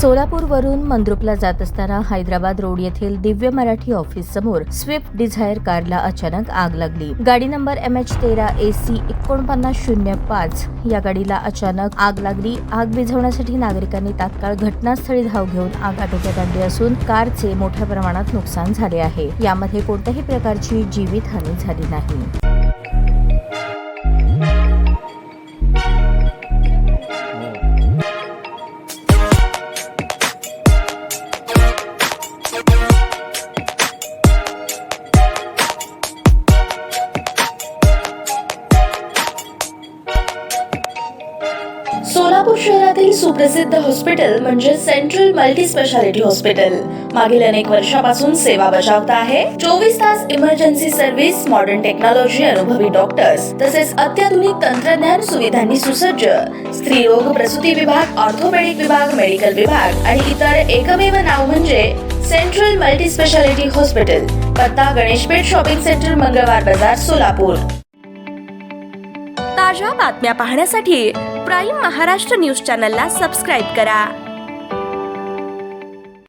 सोलापूरवरून मंद्रुपला जात असताना हैदराबाद रोड येथील दिव्य मराठी ऑफिस समोर स्विफ्ट डिझायर कारला अचानक आग लागली। गाडी नंबर MH13 AC 4905 या गाडीला अचानक आग लागली। आग विझवण्यासाठी नागरिकांनी तात्काळ घटनास्थळी धाव घेऊन आग आटोक्यात आणली असून कारचे मोठ्या प्रमाणात नुकसान झाले आहे। यामध्ये कोणत्याही प्रकारची जीवितहानी झाली नाही। सोलापूर शहरातील सुप्रसिद्ध हॉस्पिटल म्हणजे सेंट्रल मल्टी स्पेशालिटी हॉस्पिटल मागील अनेक वर्षापासून सेवा बजावत आहे। 24 तास इमर्जन्सी सर्व्हिस, मॉडर्न टेक्नॉलॉजी, अनुभवी डॉक्टर्स तसेच अत्याधुनिक तंत्रज्ञान सुविधांनी सुसज्ज स्त्रीरोग प्रसूती विभाग, ऑर्थोपेडिक विभाग, मेडिकल विभाग आणि इतर एकमेव नाव म्हणजे सेंट्रल मल्टी स्पेशालिटी हॉस्पिटल। पत्ता गणेशपेठ शॉपिंग सेंटर, मंगळवार बाजार, सोलापूर। ताज्या बातम्या पाहण्यासाठी प्राईम महाराष्ट्र न्यूज चॅनलला सबस्क्राईब करा।